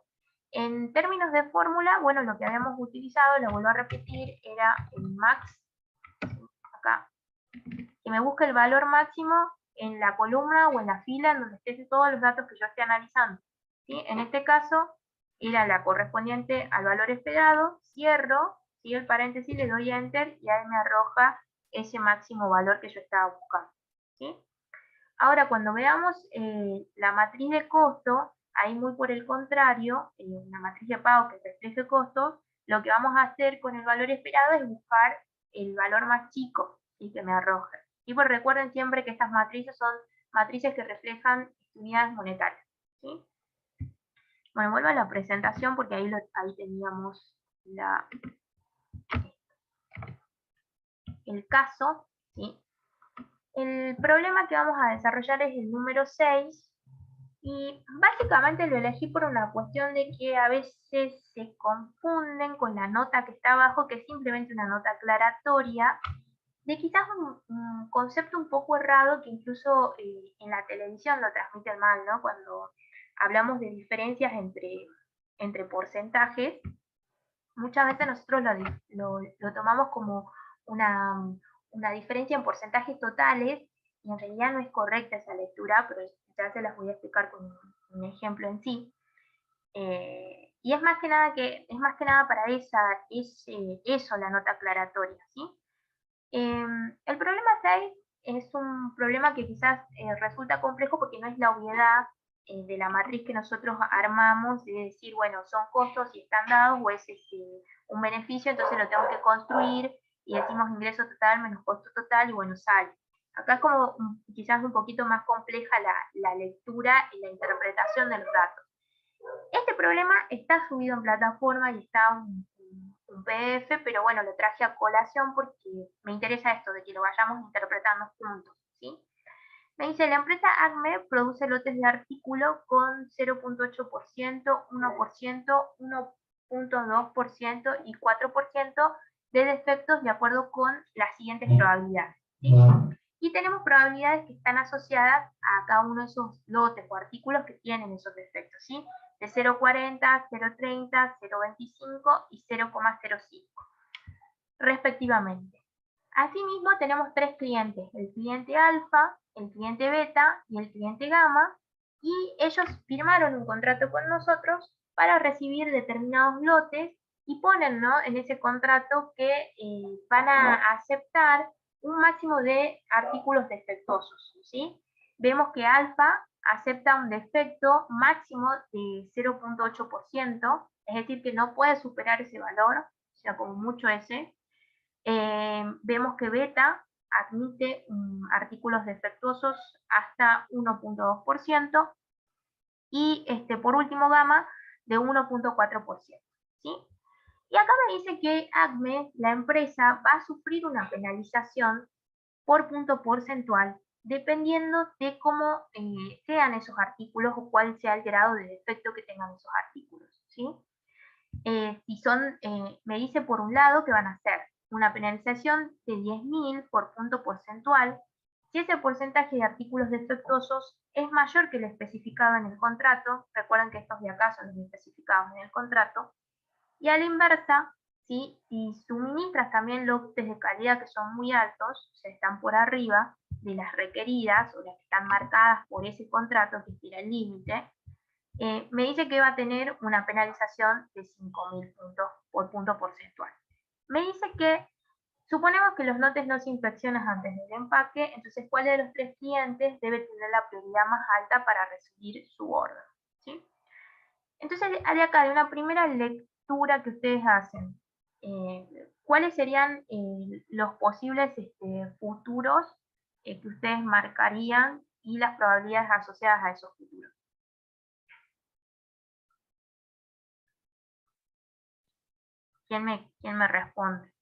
En términos de fórmula, bueno, lo que habíamos utilizado, lo vuelvo a repetir, era el max, acá, que me busque el valor máximo en la columna o en la fila en donde estén todos los datos que yo esté analizando, ¿sí? En este caso, era la correspondiente al valor esperado, cierro, sigo el paréntesis, le doy enter y ahí me arroja ese máximo valor que yo estaba buscando, ¿sí? Ahora, cuando veamos la matriz de costo, ahí muy por el contrario, una matriz de pago que refleje costos, lo que vamos a hacer con el valor esperado es buscar el valor más chico, ¿sí? Que me arroje. Y pues recuerden siempre que estas matrices son matrices que reflejan unidades monetarias, ¿sí? Bueno, vuelvo a la presentación porque ahí teníamos el caso, ¿sí? El problema que vamos a desarrollar es el número 6 y básicamente lo elegí por una cuestión de que a veces se confunden con la nota que está abajo, que es simplemente una nota aclaratoria, de quizás un concepto un poco errado que incluso en la televisión lo transmiten mal, ¿no? Cuando hablamos de diferencias entre porcentajes, muchas veces nosotros lo tomamos como una diferencia en porcentajes totales y en realidad no es correcta esa lectura, pero ya se las voy a explicar con un ejemplo en sí. Y es más que nada para eso la nota aclaratoria, ¿sí? El problema 6 es un problema que quizás resulta complejo porque no es la obviedad de la matriz que nosotros armamos, de decir, bueno, son costos y están dados, o es un beneficio, entonces lo tengo que construir, y decimos ingreso total menos costo total, y bueno, sale. Acá es como quizás un poquito más compleja la lectura y la interpretación de los datos. Este problema está subido en plataforma y está un PDF, pero bueno, lo traje a colación porque me interesa esto de que lo vayamos interpretando juntos, ¿sí? Me dice, la empresa ACME produce lotes de artículo con 0.8%, 1%, 1.2% y 4% de defectos de acuerdo con las siguientes probabilidades, ¿sí? Y tenemos probabilidades que están asociadas a cada uno de esos lotes o artículos que tienen esos defectos, ¿sí? De 0.40, 0.30, 0.25 y 0.05, respectivamente. Asimismo, tenemos tres clientes, el cliente alfa, el cliente beta y el cliente gamma, y ellos firmaron un contrato con nosotros para recibir determinados lotes y ponen, ¿no?, en ese contrato que van a aceptar un máximo de artículos defectuosos, ¿sí? Vemos que alfa acepta un defecto máximo de 0.8%, es decir, que no puede superar ese valor, o sea, como mucho ese. Vemos que beta admite artículos defectuosos hasta 1.2%, Y por último, gamma de 1.4%. ¿Sí? Y acá me dice que ACME, la empresa, va a sufrir una penalización por punto porcentual, dependiendo de cómo sean esos artículos o cuál sea el grado de defecto que tengan esos artículos. ¿Sí? Si son, me dice por un lado que van a ser una penalización de 10.000 por punto porcentual, si ese porcentaje de artículos defectuosos es mayor que el especificado en el contrato. Recuerden que estos de acá son los especificados en el contrato, y a la inversa, ¿sí? Si suministras también lotes de calidad que son muy altos, o sea, están por arriba de las requeridas o las que están marcadas por ese contrato, que tira el límite, me dice que va a tener una penalización de 5.000 puntos por punto porcentual. Me dice que suponemos que los lotes no se inspeccionan antes del empaque, entonces ¿cuál de los 3 clientes debe tener la prioridad más alta para recibir su orden? ¿Sí? Entonces, de acá, de una primera lectura que ustedes hacen, ¿cuáles serían los posibles futuros que ustedes marcarían y las probabilidades asociadas a esos futuros? ¿Quién me responde?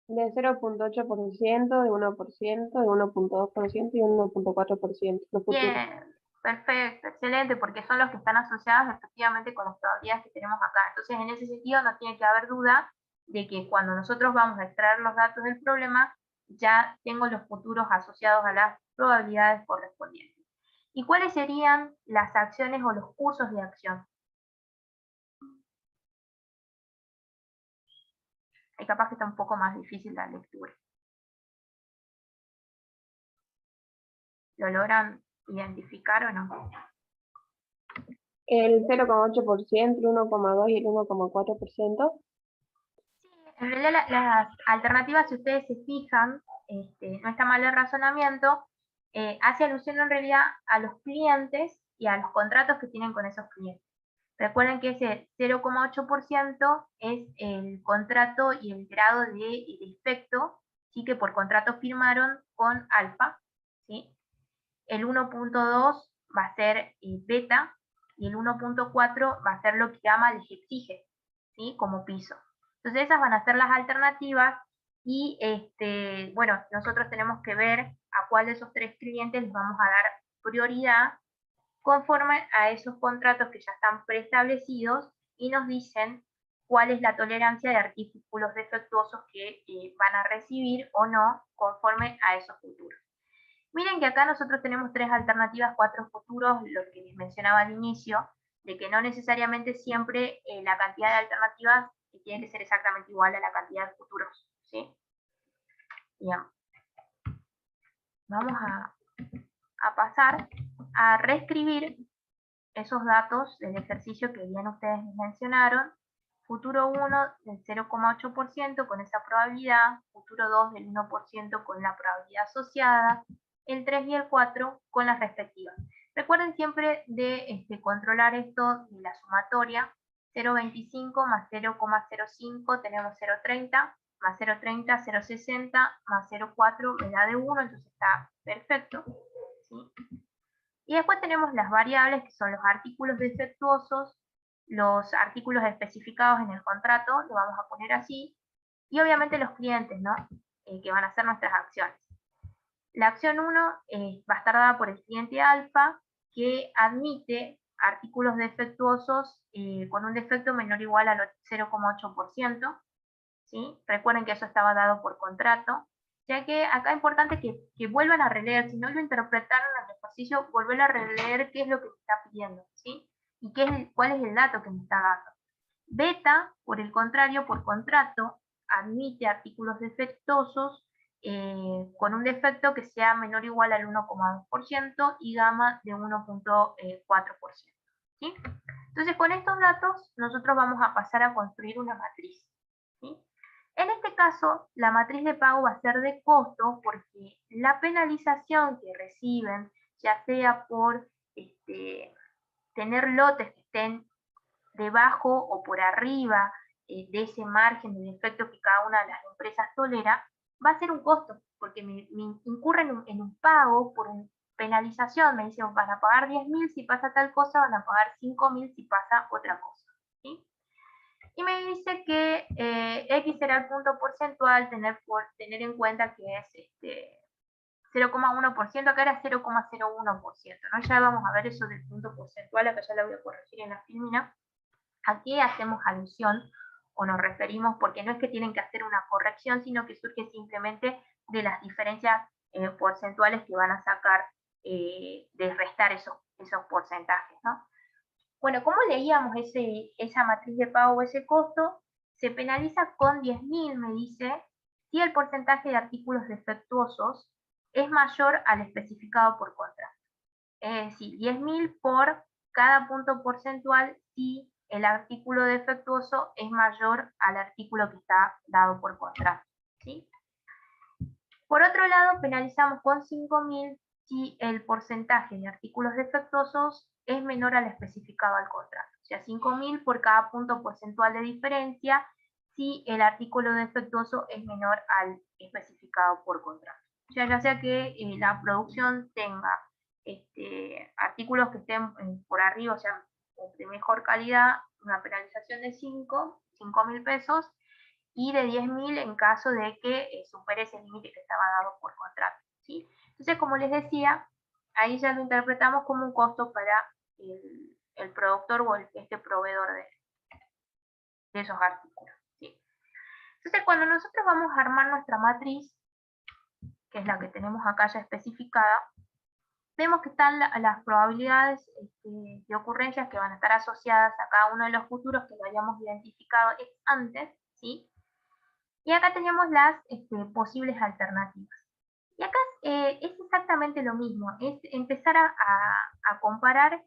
De 0.8%, de 1%, de 1.2% y 1.4%. Los futuros. Bien, perfecto, excelente, porque son los que están asociados efectivamente con las probabilidades que tenemos acá. Entonces, en ese sentido, no tiene que haber duda de que cuando nosotros vamos a extraer los datos del problema, ya tengo los futuros asociados a las probabilidades correspondientes. ¿Y cuáles serían las acciones o los cursos de acción? Ahí capaz que está un poco más difícil la lectura. ¿Lo logran identificar o no? El 0.8%, el 1.2% y el 1.4%. En realidad las alternativas, si ustedes se fijan, no está mal el razonamiento, hace alusión en realidad a los clientes y a los contratos que tienen con esos clientes. Recuerden que ese 0.8% es el contrato y el grado de defecto, ¿sí? Que por contrato firmaron con Alfa, ¿sí? El 1.2 va a ser beta y el 1.4 va a ser lo que Gamma les exige, ¿sí? Como piso. Entonces esas van a ser las alternativas y bueno, nosotros tenemos que ver a cuál de esos 3 clientes les vamos a dar prioridad conforme a esos contratos que ya están preestablecidos y nos dicen cuál es la tolerancia de artículos defectuosos que van a recibir o no conforme a esos futuros. Miren que acá nosotros tenemos 3 alternativas, 4 futuros, lo que les mencionaba al inicio, de que no necesariamente siempre la cantidad de alternativas tiene que ser exactamente igual a la cantidad de futuros, ¿sí? Bien. Vamos a pasar a reescribir esos datos del ejercicio que bien ustedes mencionaron. Futuro 1 del 0.8% con esa probabilidad, futuro 2 del 1% con la probabilidad asociada, el 3 y el 4 con las respectivas. Recuerden siempre de controlar esto de la sumatoria. 0.25 más 0.05 tenemos 0.30, más 0.30, 0.60, más 0.4 me da de 1, entonces está perfecto. ¿Sí? Y después tenemos las variables, que son los artículos defectuosos, los artículos especificados en el contrato, lo vamos a poner así, y obviamente los clientes, ¿no? Que van a ser nuestras acciones. La acción 1 va a estar dada por el cliente alfa, que admite artículos defectuosos con un defecto menor o igual al 0.8%, ¿sí? Recuerden que eso estaba dado por contrato, ya que acá es importante que vuelvan a releer, si no lo interpretaron en el ejercicio, volver a releer qué es lo que me está pidiendo, ¿sí? Y cuál es el dato que me está dando. Beta, por el contrario, por contrato, admite artículos defectuosos con un defecto que sea menor o igual al 1.2% y gamma de 1.4%. ¿Sí? Entonces, con estos datos, nosotros vamos a pasar a construir una matriz. ¿Sí? En este caso, la matriz de pago va a ser de costo porque la penalización que reciben, ya sea por tener lotes que estén debajo o por arriba de ese margen de defecto que cada una de las empresas tolera, va a ser un costo, porque me incurren en un pago por penalización, me dice, van a pagar 10.000 si pasa tal cosa, van a pagar 5.000 si pasa otra cosa, ¿sí? Y me dice que X será el punto porcentual, tener en cuenta que es 0,1%, acá era 0,01%, ¿no? Ya vamos a ver eso del punto porcentual, acá ya lo voy a corregir en la filmina. Aquí hacemos alusión o nos referimos, porque no es que tienen que hacer una corrección, sino que surge simplemente de las diferencias porcentuales que van a sacar de restar esos porcentajes, ¿no? Bueno, ¿cómo leíamos esa matriz de pago o ese costo? Se penaliza con 10.000, me dice, si el porcentaje de artículos defectuosos es mayor al especificado por contrato. Es decir, 10.000 por cada punto porcentual si el artículo defectuoso es mayor al artículo que está dado por contrato, ¿sí? Por otro lado, penalizamos con 5.000 si el porcentaje de artículos defectuosos es menor al especificado al contrato. O sea, 5.000 por cada punto porcentual de diferencia si el artículo defectuoso es menor al especificado por contrato. O sea, ya sea que la producción tenga artículos que estén por arriba, o sea, de mejor calidad, una penalización de 5.000 pesos, y de 10.000 en caso de que supere ese límite que estaba dado por contrato, ¿sí? Entonces, como les decía, ahí ya lo interpretamos como un costo para el productor o este proveedor de esos artículos, ¿sí? Entonces, cuando nosotros vamos a armar nuestra matriz, que es la que tenemos acá ya especificada, vemos que están las probabilidades de ocurrencias que van a estar asociadas a cada uno de los futuros que lo hayamos identificado antes, ¿sí? Y acá tenemos las posibles alternativas. Y acá es exactamente lo mismo, es empezar a comparar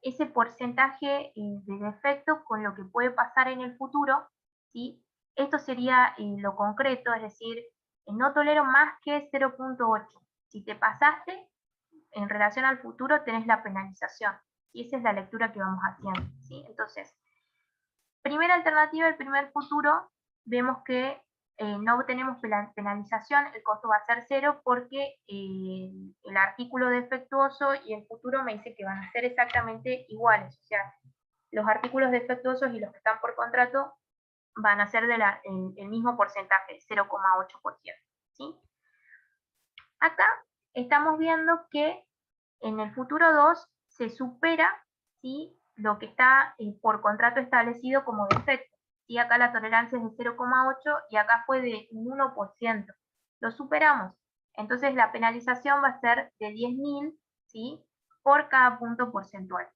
ese porcentaje de defecto con lo que puede pasar en el futuro, ¿sí? Esto sería lo concreto, es decir, no tolero más que 0,8. Si te pasaste, en relación al futuro tenés la penalización. Y esa es la lectura que vamos haciendo, ¿sí? Entonces, primera alternativa, el primer futuro, vemos que no tenemos penalización, el costo va a ser 0 porque el artículo defectuoso y el futuro me dice que van a ser exactamente iguales. O sea, los artículos defectuosos y los que están por contrato van a ser el mismo porcentaje, 0,8%. ¿Sí? Acá estamos viendo que en el futuro 2 se supera, ¿sí?, lo que está por contrato establecido como defecto. ¿Sí? Acá la tolerancia es de 0,8 y acá fue de un 1%. Lo superamos. Entonces la penalización va a ser de 10.000, ¿sí?, por cada punto porcentual.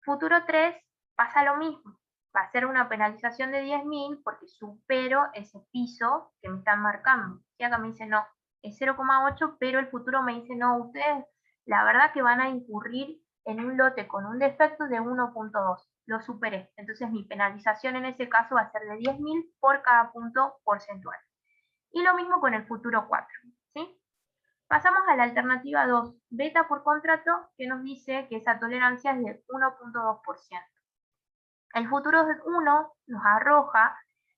Futuro 3 pasa lo mismo. Va a ser una penalización de 10.000 porque supero ese piso que me están marcando. Y acá me dice no, es 0,8, pero el futuro me dice no, ustedes la verdad que van a incurrir en un lote con un defecto de 1,2. Lo superé. Entonces mi penalización en ese caso va a ser de 10.000 por cada punto porcentual. Y lo mismo con el futuro 4. ¿Sí? Pasamos a la alternativa 2, beta por contrato, que nos dice que esa tolerancia es de 1,2%. El futuro 1 nos arroja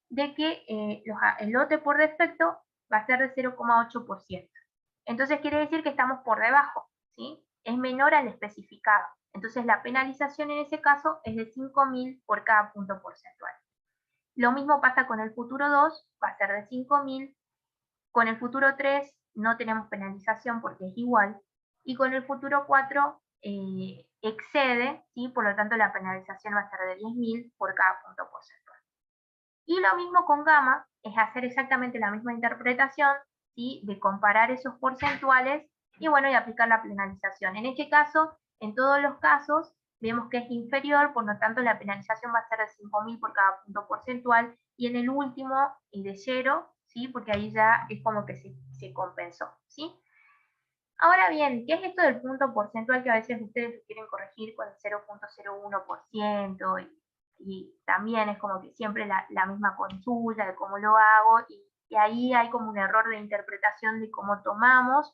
de que el lote por defecto va a ser de 0,8%. Entonces quiere decir que estamos por debajo, ¿sí? Es menor al especificado. Entonces la penalización en ese caso es de 5.000 por cada punto porcentual. Lo mismo pasa con el futuro 2, va a ser de 5.000. Con el futuro 3 no tenemos penalización porque es igual. Y con el futuro 4 excede, ¿sí? Por lo tanto la penalización va a ser de 10.000 por cada punto porcentual. Y lo mismo con gamma, es hacer exactamente la misma interpretación, ¿sí?, de comparar esos porcentuales y bueno, y aplicar la penalización. En este caso, en todos los casos, vemos que es inferior, por lo tanto la penalización va a ser de 5.000 por cada punto porcentual, y en el último, de 0, ¿sí?, porque ahí ya es como que se compensó, ¿sí? Ahora bien, ¿qué es esto del punto porcentual que a veces ustedes quieren corregir con el 0,01%? Y también es como que siempre la misma consulta de cómo lo hago, y ahí hay como un error de interpretación de cómo tomamos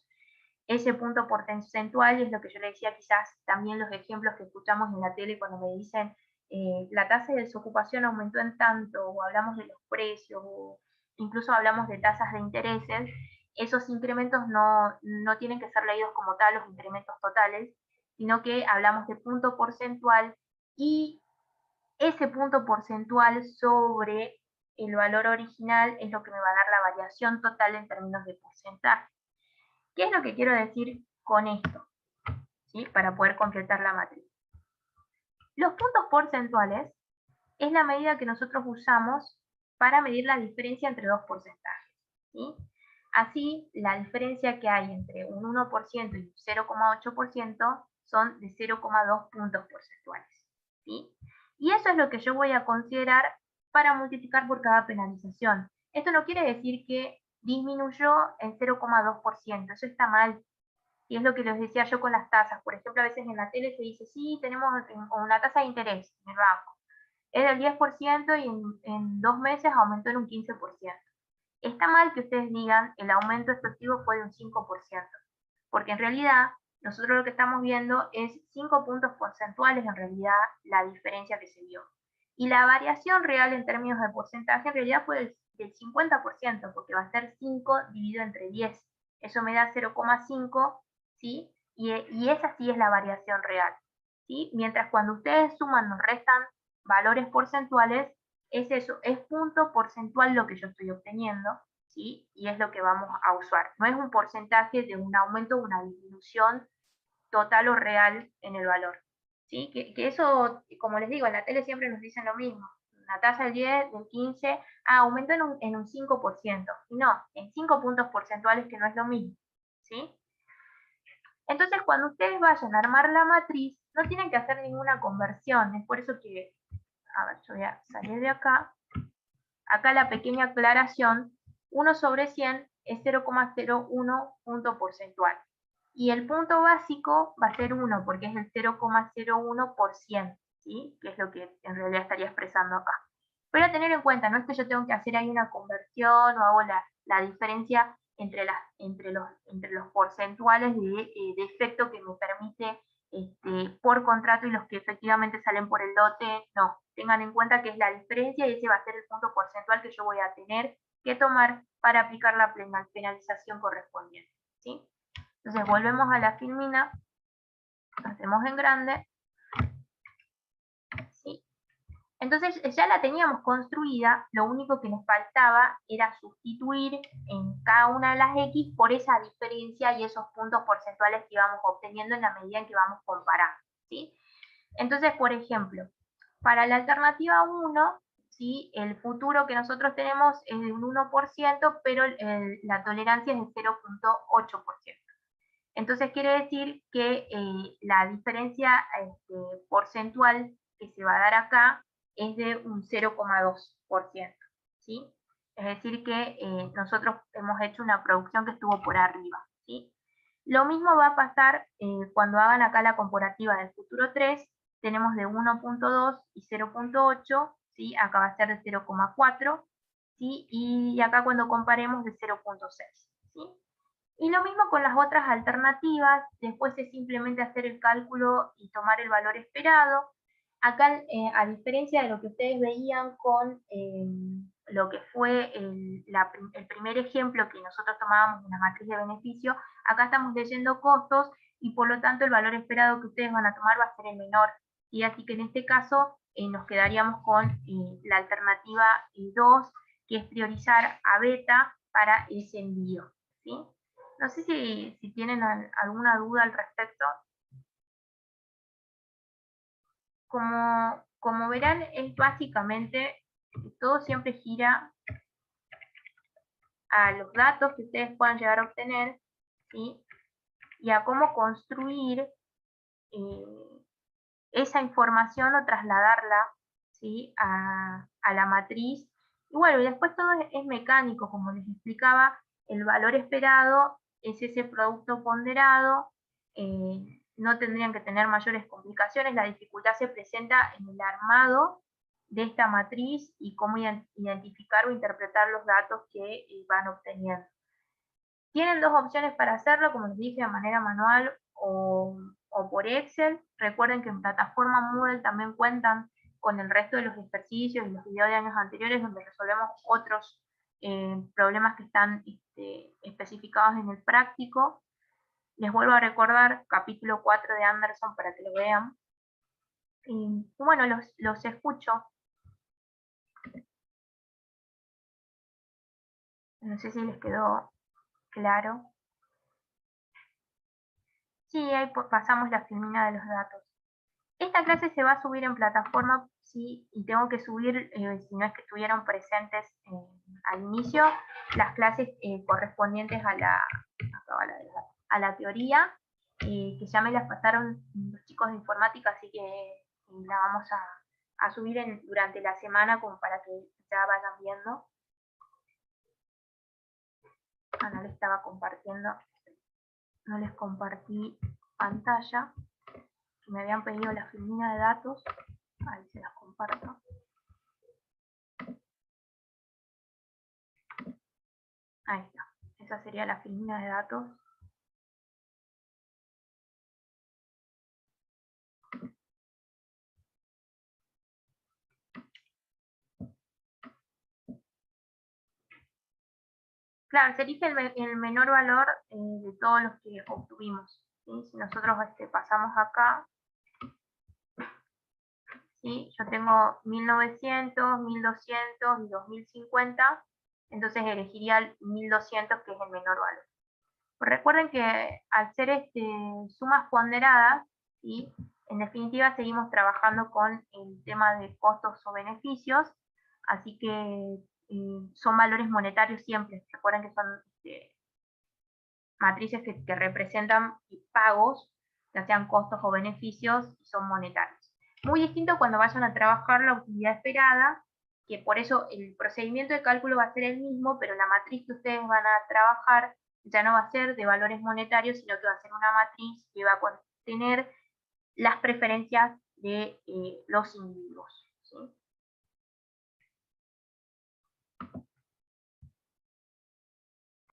ese punto porcentual, y es lo que yo le decía, quizás también los ejemplos que escuchamos en la tele cuando me dicen la tasa de desocupación aumentó en tanto, o hablamos de los precios, o incluso hablamos de tasas de intereses. esos incrementos no tienen que ser leídos como tal, los incrementos totales, sino que hablamos de punto porcentual y ese punto porcentual sobre el valor original es lo que me va a dar la variación total en términos de porcentaje. ¿Qué es lo que quiero decir con esto? ¿Sí? Para poder completar la matriz. Los puntos porcentuales es la medida que nosotros usamos para medir la diferencia entre dos porcentajes. ¿Sí? Así, la diferencia que hay entre un 1% y un 0,8% son de 0,2 puntos porcentuales. ¿Sí? Y eso es lo que yo voy a considerar para multiplicar por cada penalización. Esto no quiere decir que disminuyó en 0,2%, eso está mal. Y es lo que les decía yo con las tasas. Por ejemplo, a veces en la tele se dice, sí, tenemos una tasa de interés en el banco. Es del 10% y en 2 meses aumentó en un 15%. Está mal que ustedes digan el aumento efectivo fue de un 5%, porque en realidad nosotros lo que estamos viendo es 5 puntos porcentuales en realidad la diferencia que se vio. Y la variación real en términos de porcentaje en realidad fue del 50%, porque va a ser 5 dividido entre 10. Eso me da 0,5, ¿sí? Y esa sí es la variación real, ¿sí? Mientras cuando ustedes suman o restan valores porcentuales, es eso, es punto porcentual lo que yo estoy obteniendo, ¿sí? Y es lo que vamos a usar. No es un porcentaje de un aumento o una disminución total o real en el valor, ¿sí? Que eso, como les digo, en la tele siempre nos dicen lo mismo. La tasa del 10, del 15, aumentó en un 5%. Y no, en 5 puntos porcentuales, que no es lo mismo, ¿sí? Entonces, cuando ustedes vayan a armar la matriz, no tienen que hacer ninguna conversión. Es por eso que, a ver, yo voy a salir de acá. Acá la pequeña aclaración, 1 sobre 100 es 0,01 punto porcentual. Y el punto básico va a ser 1, porque es el 0,01%, ¿sí? Que es lo que en realidad estaría expresando acá. Pero a tener en cuenta, no es que yo tengo que hacer ahí una conversión o hago la diferencia entre los porcentuales de efecto que me permite por contrato y los que efectivamente salen por el lote. No, tengan en cuenta que es la diferencia y ese va a ser el punto porcentual que yo voy a tener que tomar para aplicar la penalización correspondiente, ¿sí? Entonces volvemos a la filmina, hacemos en grande, ¿sí? Entonces ya la teníamos construida, lo único que nos faltaba era sustituir en cada una de las X por esa diferencia y esos puntos porcentuales que íbamos obteniendo en la medida en que vamos comparando, ¿sí? Entonces, por ejemplo, para la alternativa 1, ¿sí? El futuro que nosotros tenemos es de un 1%, pero la tolerancia es de 0,8%. Entonces quiere decir que la diferencia porcentual que se va a dar acá es de un 0,2%, ¿sí? Es decir que nosotros hemos hecho una producción que estuvo por arriba, ¿sí? Lo mismo va a pasar cuando hagan acá la comparativa del futuro 3, tenemos de 1,2 y 0,8, ¿sí? Acá va a ser de 0,4, ¿sí? Y acá cuando comparemos de 0,6, ¿sí? Y lo mismo con las otras alternativas, después es simplemente hacer el cálculo y tomar el valor esperado. Acá, a diferencia de lo que ustedes veían con lo que fue el primer ejemplo que nosotros tomábamos en la matriz de beneficio, acá estamos leyendo costos y por lo tanto el valor esperado que ustedes van a tomar va a ser el menor. Y así que en este caso nos quedaríamos con la alternativa 2, que es priorizar a beta para ese envío, ¿sí? No sé si tienen alguna duda al respecto. Como verán, es básicamente, todo siempre gira a los datos que ustedes puedan llegar a obtener, ¿sí? Y a cómo construir esa información o trasladarla, ¿sí? a la matriz. Y bueno, y después todo es mecánico, como les explicaba, el valor esperado es ese producto ponderado, no tendrían que tener mayores complicaciones, la dificultad se presenta en el armado de esta matriz y cómo identificar o interpretar los datos que van obteniendo. Tienen dos opciones para hacerlo, como les dije, de manera manual o por Excel. Recuerden que en plataforma Moodle también cuentan con el resto de los ejercicios y los videos de años anteriores donde resolvemos otros problemas que están especificados en el práctico. Les vuelvo a recordar capítulo 4 de Anderson para que lo vean. Y bueno, los escucho. No sé si les quedó claro. Sí, ahí pasamos la filmina de los datos. Esta clase se va a subir en plataforma, sí, y tengo que subir, si no es que estuvieron presentes al inicio, las clases correspondientes a la teoría, que ya me las pasaron los chicos de informática, así que la vamos a subir durante la semana como para que ya vayan viendo. No les estaba compartiendo, no les compartí pantalla. Me habían pedido la filmina de datos, ahí se las comparto. Ahí está, esa sería la filmina de datos. Claro, se elige el menor valor de todos los que obtuvimos, ¿sí? Si nosotros pasamos acá, ¿sí? Yo tengo 1900, 1200 y 2050, entonces elegiría el 1200, que es el menor valor. Pues recuerden que al ser sumas ponderadas, ¿sí? En definitiva seguimos trabajando con el tema de costos o beneficios, así que son valores monetarios siempre. Recuerden que son matrices que representan pagos, ya sean costos o beneficios, y son monetarios. Muy distinto cuando vayan a trabajar la utilidad esperada, que por eso el procedimiento de cálculo va a ser el mismo, pero la matriz que ustedes van a trabajar ya no va a ser de valores monetarios, sino que va a ser una matriz que va a contener las preferencias de los individuos, ¿sí?